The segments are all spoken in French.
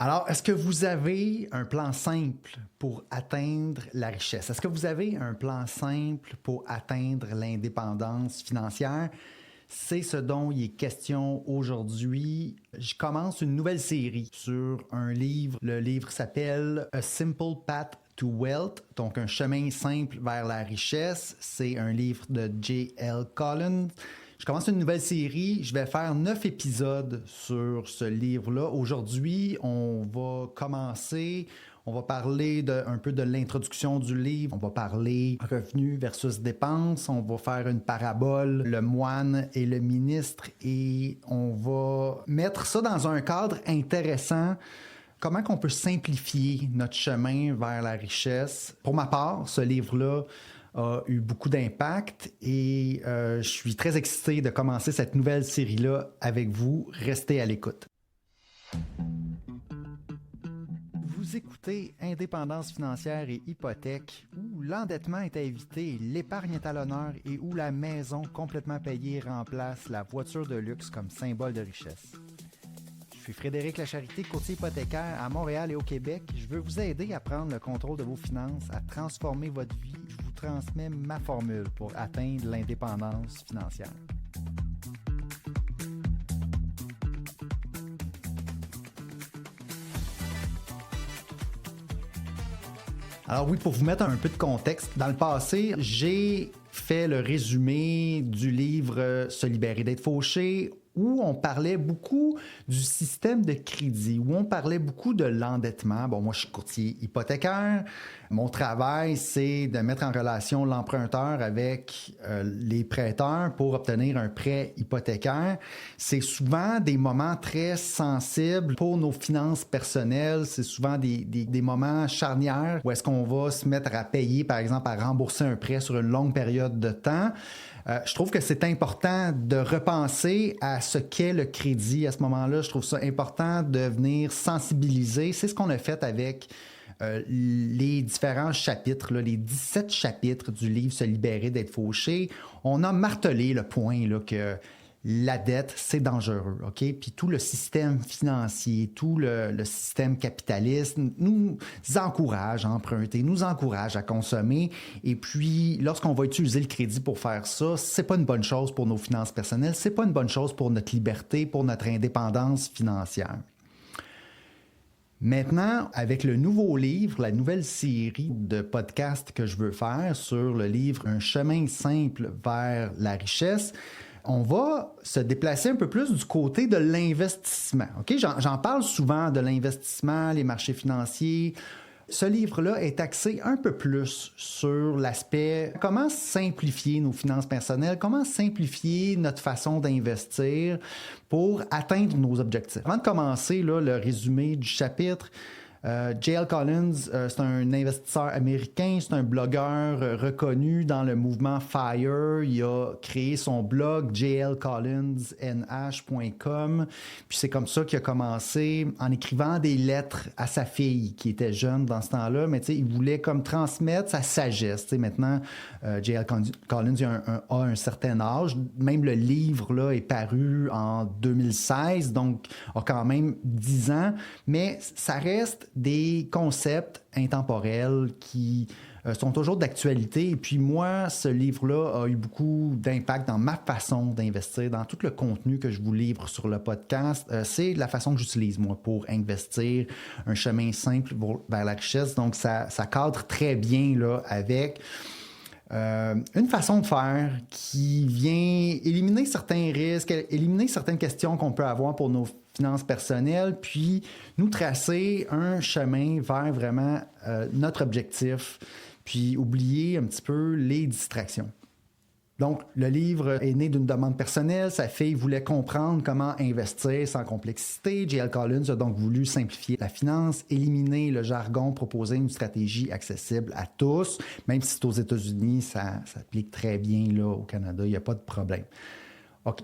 Alors, est-ce que vous avez un plan simple pour atteindre la richesse? Est-ce que vous avez un plan simple pour atteindre l'indépendance financière? C'est ce dont il est question aujourd'hui. Je commence une nouvelle série sur un livre. Le livre s'appelle A Simple Path to Wealth, donc un chemin simple vers la richesse. C'est un livre de J.L. Collins. Je commence une nouvelle série. Je vais faire 9 épisodes sur ce livre-là. Aujourd'hui, on va commencer. On va parler un peu de l'introduction du livre. On va parler revenus versus dépenses. On va faire une parabole, le moine et le ministre. Et on va mettre ça dans un cadre intéressant. Comment qu'on peut simplifier notre chemin vers la richesse? Pour ma part, ce livre-là a eu beaucoup d'impact et je suis très excité de commencer cette nouvelle série-là avec vous. Restez à l'écoute. Vous écoutez Indépendance financière et hypothèque, où l'endettement est à éviter, l'épargne est à l'honneur et où la maison complètement payée remplace la voiture de luxe comme symbole de richesse. Je suis Frédéric Lacharité, courtier hypothécaire à Montréal et au Québec. Je veux vous aider à prendre le contrôle de vos finances, à transformer votre vie. Je vous transmets ma formule pour atteindre l'indépendance financière. Alors oui, pour vous mettre un peu de contexte, dans le passé, j'ai fait le résumé du livre Se libérer d'être fauché, où on parlait beaucoup du système de crédit, où on parlait beaucoup de l'endettement. Bon, moi, je suis courtier hypothécaire. Mon travail, c'est de mettre en relation l'emprunteur avec les prêteurs pour obtenir un prêt hypothécaire. C'est souvent des moments très sensibles pour nos finances personnelles. C'est souvent des moments charnières où est-ce qu'on va se mettre à payer, par exemple, à rembourser un prêt sur une longue période de temps. Je trouve que c'est important de repenser à ce qu'est le crédit à ce moment-là. Je trouve ça important de venir sensibiliser. C'est ce qu'on a fait avec les différents chapitres, là, les 17 chapitres du livre Se libérer d'être fauché. On a martelé le point là, que la dette, c'est dangereux, OK? Puis tout le système financier, tout le système capitaliste nous encourage à emprunter, nous encourage à consommer. Et puis, lorsqu'on va utiliser le crédit pour faire ça, c'est pas une bonne chose pour nos finances personnelles, c'est pas une bonne chose pour notre liberté, pour notre indépendance financière. Maintenant, avec le nouveau livre, la nouvelle série de podcasts que je veux faire sur le livre Un chemin simple vers la richesse, on va se déplacer un peu plus du côté de l'investissement. OK? J'en parle souvent de l'investissement, les marchés financiers. Ce livre-là est axé un peu plus sur l'aspect comment simplifier nos finances personnelles, comment simplifier notre façon d'investir pour atteindre nos objectifs. Avant de commencer là, le résumé du chapitre, J.L. Collins, c'est un investisseur américain, c'est un blogueur reconnu dans le mouvement FIRE. Il a créé son blog jlcollinsnh.com. Puis c'est comme ça qu'il a commencé en écrivant des lettres à sa fille qui était jeune dans ce temps-là. Mais tu sais, il voulait comme transmettre sa sagesse. Tu sais, maintenant, J.L. Collins a un certain âge. Même le livre là, est paru en 2016, donc a quand même 10 ans. Mais ça reste des concepts intemporels qui sont toujours d'actualité. Et puis moi, ce livre-là a eu beaucoup d'impact dans ma façon d'investir, dans tout le contenu que je vous livre sur le podcast. C'est la façon que j'utilise, moi, pour investir, un chemin simple vers la richesse. Donc, ça cadre très bien là, avec une façon de faire qui vient éliminer certains risques, éliminer certaines questions qu'on peut avoir pour nos finances personnelles, puis nous tracer un chemin vers vraiment notre objectif, puis oublier un petit peu les distractions. Donc, le livre est né d'une demande personnelle. Sa fille voulait comprendre comment investir sans complexité. J.L. Collins a donc voulu simplifier la finance, éliminer le jargon, proposer une stratégie accessible à tous. Même si c'est aux États-Unis, ça s'applique très bien là, au Canada, il n'y a pas de problème. OK.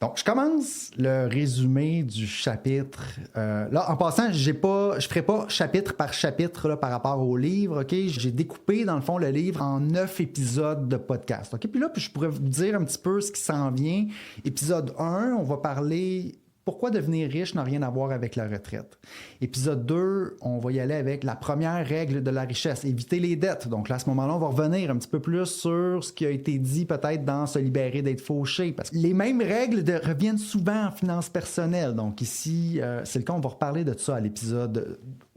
Donc, je commence le résumé du chapitre. Là, en passant, je ne ferai pas chapitre par chapitre là, par rapport au livre. Okay? J'ai découpé, dans le fond, le livre en 9 épisodes de podcast. Okay? Puis là, je pourrais vous dire un petit peu ce qui s'en vient. Épisode 1, on va parler pourquoi devenir riche n'a rien à voir avec la retraite. Épisode 2, on va y aller avec la première règle de la richesse, éviter les dettes. Donc là, à ce moment-là, on va revenir un petit peu plus sur ce qui a été dit peut-être dans Se libérer d'être fauché. Parce que les mêmes règles reviennent souvent en finances personnelles. Donc ici, c'est le cas, on va reparler de ça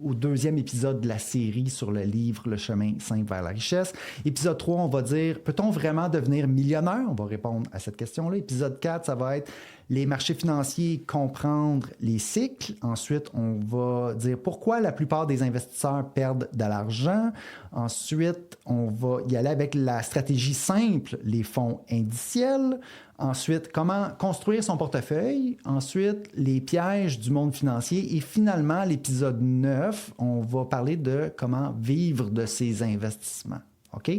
au deuxième épisode de la série sur le livre Le chemin simple vers la richesse. Épisode 3, on va dire, peut-on vraiment devenir millionnaire? On va répondre à cette question-là. Épisode 4, ça va être les marchés financiers, comprendre les cycles. Ensuite, on va dire pourquoi la plupart des investisseurs perdent de l'argent. Ensuite, on va y aller avec la stratégie simple, les fonds indiciels. Ensuite, comment construire son portefeuille. Ensuite, les pièges du monde financier. Et finalement, l'épisode 9, on va parler de comment vivre de ses investissements. OK?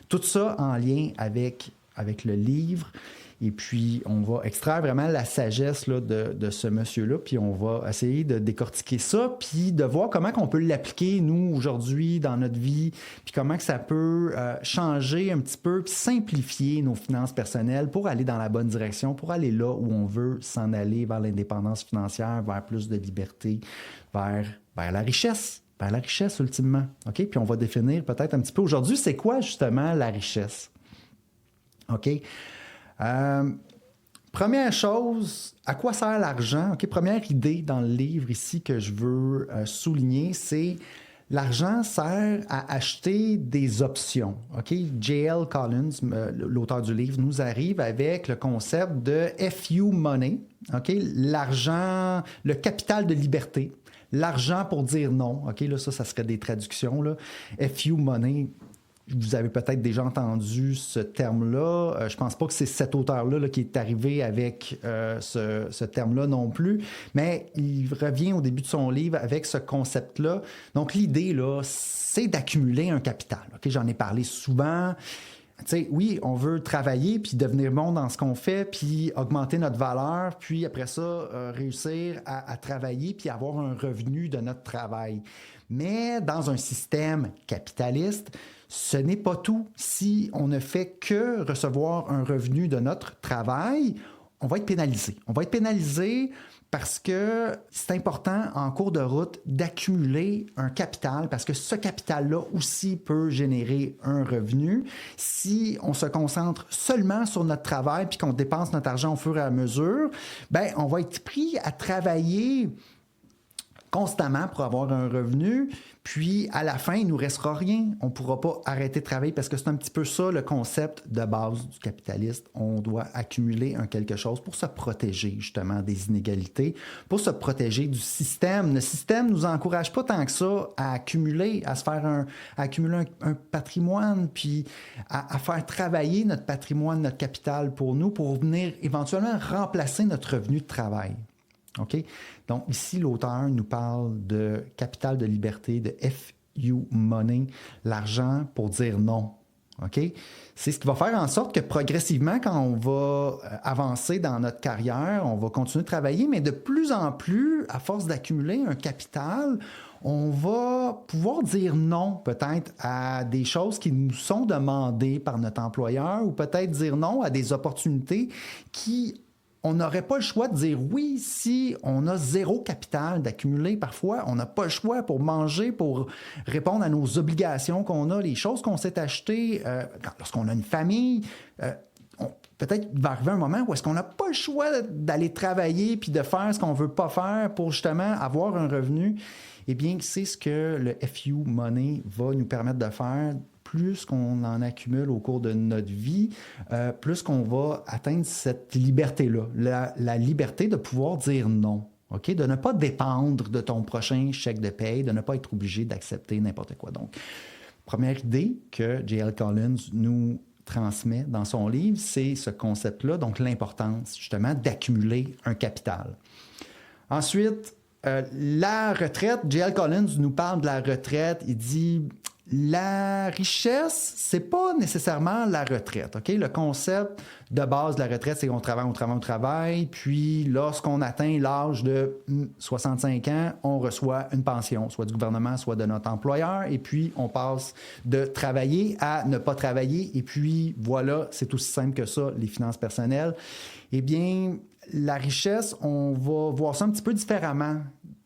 Tout ça en lien avec le livre. Et puis, on va extraire vraiment la sagesse là, de ce monsieur-là, puis on va essayer de décortiquer ça, puis de voir comment on peut l'appliquer, nous, aujourd'hui, dans notre vie, puis comment que ça peut changer un petit peu, puis simplifier nos finances personnelles pour aller dans la bonne direction, pour aller là où on veut s'en aller, vers l'indépendance financière, vers plus de liberté, vers la richesse. Vers la richesse, ultimement. OK? Puis on va définir peut-être un petit peu aujourd'hui, c'est quoi, justement, la richesse? OK? Première chose, à quoi sert l'argent? OK, première idée dans le livre ici que je veux souligner, c'est l'argent sert à acheter des options. OK? J.L. Collins, l'auteur du livre, nous arrive avec le concept de FU money. OK? L'argent, le capital de liberté. L'argent pour dire non. OK? Là, ça serait des traductions. Là. FU money. Vous avez peut-être déjà entendu ce terme-là. Je ne pense pas que c'est cet auteur-là là, qui est arrivé avec ce terme-là non plus, mais il revient au début de son livre avec ce concept-là. Donc, l'idée, là, c'est d'accumuler un capital. Okay? J'en ai parlé souvent. T'sais, oui, on veut travailler puis devenir bon dans ce qu'on fait, puis augmenter notre valeur, puis après ça, réussir à travailler puis avoir un revenu de notre travail. Mais dans un système capitaliste, ce n'est pas tout. Si on ne fait que recevoir un revenu de notre travail, on va être pénalisé. On va être pénalisé parce que c'est important en cours de route d'accumuler un capital parce que ce capital-là aussi peut générer un revenu. Si on se concentre seulement sur notre travail puis qu'on dépense notre argent au fur et à mesure, ben on va être pris à travailler constamment pour avoir un revenu, puis à la fin, il ne nous restera rien. On ne pourra pas arrêter de travailler parce que c'est un petit peu ça le concept de base du capitaliste. On doit accumuler un quelque chose pour se protéger justement des inégalités, pour se protéger du système. Le système ne nous encourage pas tant que ça à accumuler, à accumuler un patrimoine, puis à faire travailler notre patrimoine, notre capital pour nous, pour venir éventuellement remplacer notre revenu de travail. OK? Donc, ici, l'auteur nous parle de capital de liberté, de FU money, l'argent pour dire non. OK? C'est ce qui va faire en sorte que progressivement, quand on va avancer dans notre carrière, on va continuer de travailler, mais de plus en plus, à force d'accumuler un capital, on va pouvoir dire non peut-être à des choses qui nous sont demandées par notre employeur ou peut-être dire non à des opportunités qui on n'aurait pas le choix de dire oui si on a zéro capital d'accumuler. Parfois, on n'a pas le choix pour manger, pour répondre à nos obligations qu'on a, les choses qu'on s'est achetées lorsqu'on a une famille. Peut-être qu'il va arriver un moment où est-ce qu'on n'a pas le choix d'aller travailler puis de faire ce qu'on ne veut pas faire pour justement avoir un revenu. Eh bien, c'est ce que le FU Money va nous permettre de faire. Plus qu'on en accumule au cours de notre vie, plus qu'on va atteindre cette liberté-là, la liberté de pouvoir dire non, okay? De ne pas dépendre de ton prochain chèque de paye, de ne pas être obligé d'accepter n'importe quoi. Donc, première idée que J.L. Collins nous transmet dans son livre, c'est ce concept-là, donc l'importance justement d'accumuler un capital. Ensuite, la retraite, J.L. Collins nous parle de la retraite, il dit... La richesse, c'est pas nécessairement la retraite. OK? Le concept de base de la retraite, c'est qu'on travaille, puis lorsqu'on atteint l'âge de 65 ans, on reçoit une pension, soit du gouvernement, soit de notre employeur, et puis on passe de travailler à ne pas travailler, et puis voilà, c'est aussi simple que ça, les finances personnelles. Eh bien, la richesse, on va voir ça un petit peu différemment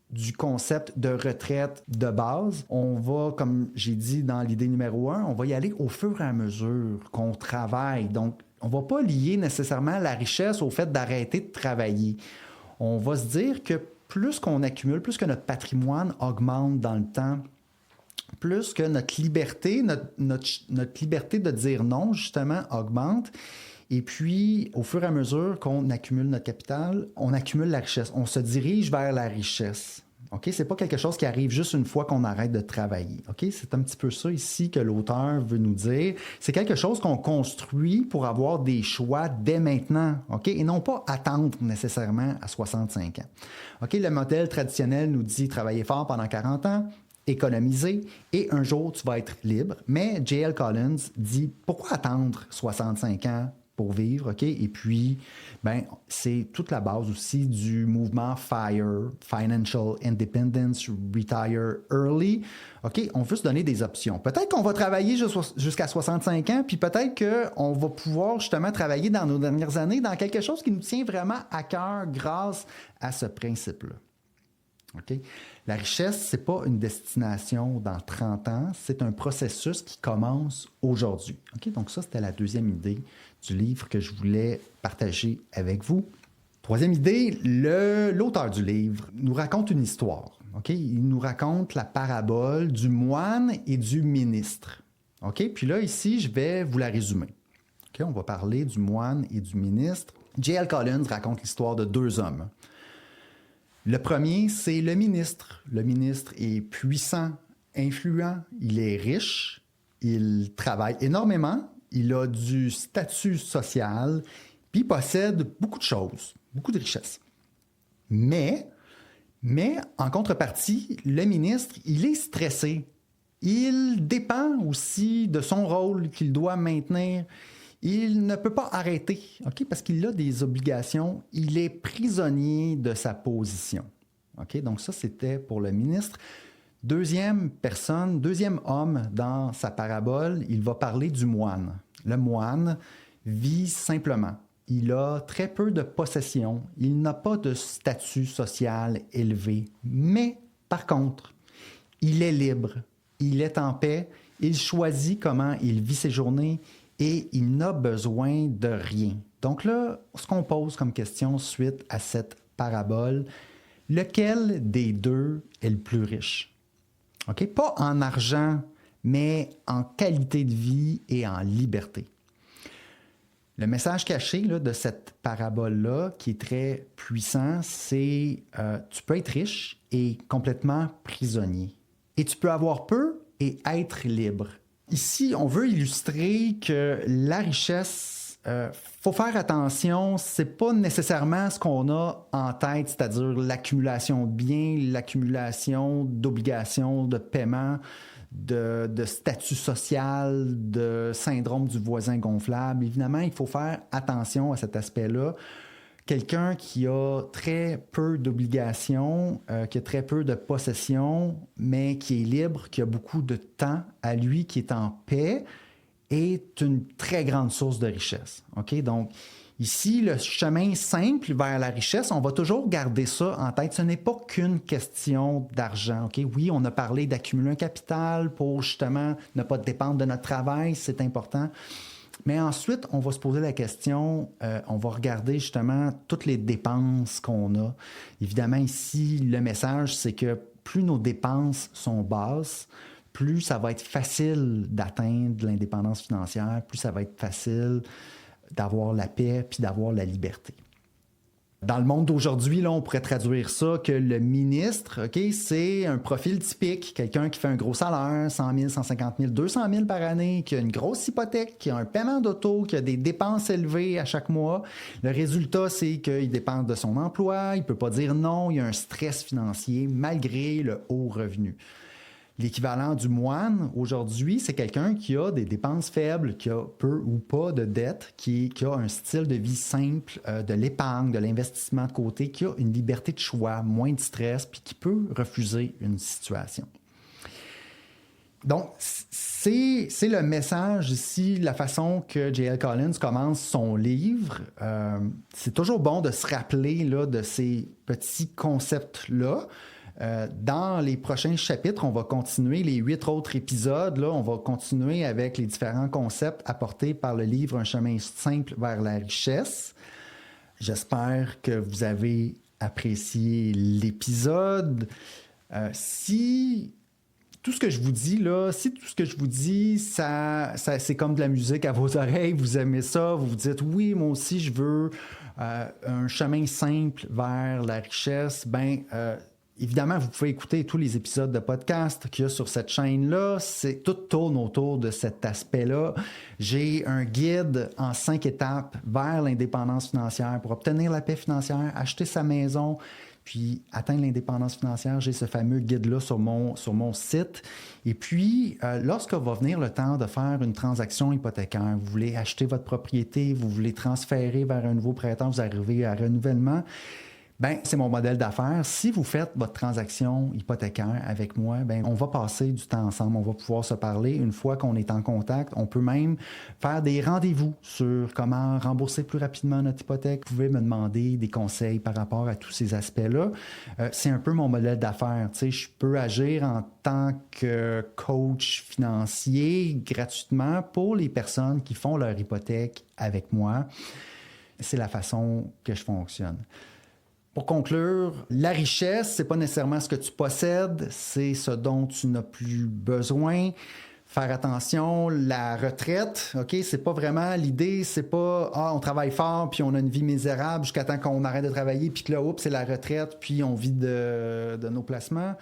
du concept de retraite de base. On va, comme j'ai dit dans l'idée numéro 1, on va y aller au fur et à mesure qu'on travaille. Donc, on ne va pas lier nécessairement la richesse au fait d'arrêter de travailler. On va se dire que plus qu'on accumule, plus que notre patrimoine augmente dans le temps, plus que notre liberté, notre liberté de dire non, justement, augmente. Et puis, au fur et à mesure qu'on accumule notre capital, on accumule la richesse. On se dirige vers la richesse. OK? Ce n'est pas quelque chose qui arrive juste une fois qu'on arrête de travailler. OK? C'est un petit peu ça ici que l'auteur veut nous dire. C'est quelque chose qu'on construit pour avoir des choix dès maintenant. OK? Et non pas attendre nécessairement à 65 ans. OK? Le modèle traditionnel nous dit travailler fort pendant 40 ans, économiser, et un jour, tu vas être libre. Mais J.L. Collins dit, pourquoi attendre 65 ans pour vivre, OK? Et puis, c'est toute la base aussi du mouvement FIRE, Financial Independence, Retire Early. OK? On veut se donner des options. Peut-être qu'on va travailler jusqu'à 65 ans, puis peut-être qu'on va pouvoir justement travailler dans nos dernières années dans quelque chose qui nous tient vraiment à cœur grâce à ce principe-là. OK? La richesse, ce n'est pas une destination dans 30 ans, c'est un processus qui commence aujourd'hui. OK? Donc ça, c'était la deuxième idée du livre que je voulais partager avec vous. Troisième idée, l'auteur du livre nous raconte une histoire. OK? Il nous raconte la parabole du moine et du ministre. OK? Puis là, ici, je vais vous la résumer. OK? On va parler du moine et du ministre. J.L. Collins raconte l'histoire de deux hommes. Le premier, c'est le ministre. Le ministre est puissant, influent, il est riche, il travaille énormément, il a du statut social, puis il possède beaucoup de choses, beaucoup de richesses. Mais en contrepartie, le ministre, il est stressé. Il dépend aussi de son rôle qu'il doit maintenir. Il ne peut pas arrêter, OK, parce qu'il a des obligations. Il est prisonnier de sa position. OK, donc ça, c'était pour le ministre. Deuxième personne, deuxième homme dans sa parabole, il va parler du moine. Le moine vit simplement. Il a très peu de possessions. Il n'a pas de statut social élevé. Mais, par contre, il est libre. Il est en paix. Il choisit comment il vit ses journées. Et il n'a besoin de rien. Donc là, ce qu'on pose comme question suite à cette parabole, lequel des deux est le plus riche? OK? Pas en argent, mais en qualité de vie et en liberté. Le message caché là, de cette parabole-là, qui est très puissant, c'est tu peux être riche et complètement prisonnier. Et tu peux avoir peu et être libre. Ici, on veut illustrer que la richesse, faut faire attention, c'est pas nécessairement ce qu'on a en tête, c'est-à-dire l'accumulation de biens, l'accumulation d'obligations, de paiement, de statut social, de syndrome du voisin gonflable. Évidemment, il faut faire attention à cet aspect-là. Quelqu'un qui a très peu d'obligations, qui a très peu de possessions, mais qui est libre, qui a beaucoup de temps à lui, qui est en paix, est une très grande source de richesse. OK? Donc, ici, le chemin simple vers la richesse, on va toujours garder ça en tête. Ce n'est pas qu'une question d'argent. OK? Oui, on a parlé d'accumuler un capital pour justement ne pas dépendre de notre travail, c'est important. Mais ensuite, on va se poser la question, on va regarder justement toutes les dépenses qu'on a. Évidemment, ici, le message, c'est que plus nos dépenses sont basses, plus ça va être facile d'atteindre l'indépendance financière, plus ça va être facile d'avoir la paix puis d'avoir la liberté. Dans le monde d'aujourd'hui, là, on pourrait traduire ça que le ministre, OK, c'est un profil typique, quelqu'un qui fait un gros salaire, 100 000, 150 000, 200 000 par année, qui a une grosse hypothèque, qui a un paiement d'auto, qui a des dépenses élevées à chaque mois. Le résultat, c'est qu'il dépend de son emploi, il ne peut pas dire non, il y a un stress financier malgré le haut revenu. L'équivalent du moine, aujourd'hui, c'est quelqu'un qui a des dépenses faibles, qui a peu ou pas de dettes, qui a un style de vie simple, de l'épargne, de l'investissement de côté, qui a une liberté de choix, moins de stress, puis qui peut refuser une situation. Donc, c'est le message ici, la façon que J.L. Collins commence son livre. C'est toujours bon de se rappeler là, de ces petits concepts-là. Dans les prochains chapitres, on va continuer les 8 autres épisodes. Là, on va continuer avec les différents concepts apportés par le livre Un chemin simple vers la richesse. J'espère que vous avez apprécié l'épisode. Si tout ce que je vous dis là, c'est comme de la musique à vos oreilles, vous aimez ça, vous vous dites oui, moi aussi je veux un chemin simple vers la richesse, évidemment, vous pouvez écouter tous les épisodes de podcast qu'il y a sur cette chaîne-là. Tout tourne autour de cet aspect-là. J'ai un guide en 5 étapes vers l'indépendance financière pour obtenir la paix financière, acheter sa maison, puis atteindre l'indépendance financière. J'ai ce fameux guide-là sur mon site. Et puis, lorsque va venir le temps de faire une transaction hypothécaire, vous voulez acheter votre propriété, vous voulez transférer vers un nouveau prêteur, vous arrivez à renouvellement, c'est mon modèle d'affaires. Si vous faites votre transaction hypothécaire avec moi, on va passer du temps ensemble. On va pouvoir se parler une fois qu'on est en contact. On peut même faire des rendez-vous sur comment rembourser plus rapidement notre hypothèque. Vous pouvez me demander des conseils par rapport à tous ces aspects-là. C'est un peu mon modèle d'affaires. Tu sais, je peux agir en tant que coach financier gratuitement pour les personnes qui font leur hypothèque avec moi. C'est la façon que je fonctionne. Pour conclure, la richesse, c'est pas nécessairement ce que tu possèdes, c'est ce dont tu n'as plus besoin. Faire attention, la retraite, OK, c'est pas vraiment l'idée, c'est pas on travaille fort puis on a une vie misérable jusqu'à temps qu'on arrête de travailler puis que là, c'est la retraite puis on vit de nos placements.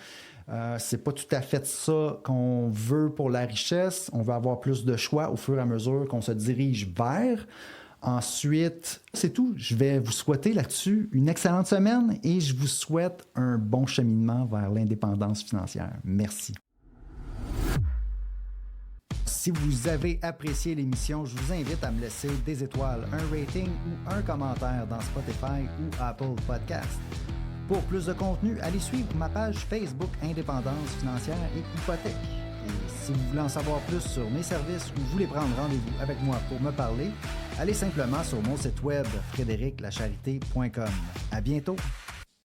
C'est pas tout à fait ça qu'on veut pour la richesse. On veut avoir plus de choix au fur et à mesure qu'on se dirige vers. Ensuite, c'est tout. Je vais vous souhaiter là-dessus une excellente semaine et je vous souhaite un bon cheminement vers l'indépendance financière. Merci. Si vous avez apprécié l'émission, je vous invite à me laisser des étoiles, un rating ou un commentaire dans Spotify ou Apple Podcast. Pour plus de contenu, allez suivre ma page Facebook Indépendance financière et hypothèque. Et si vous voulez en savoir plus sur mes services ou voulez prendre rendez-vous avec moi pour me parler, allez simplement sur mon site web frédériclacharité.com. À bientôt!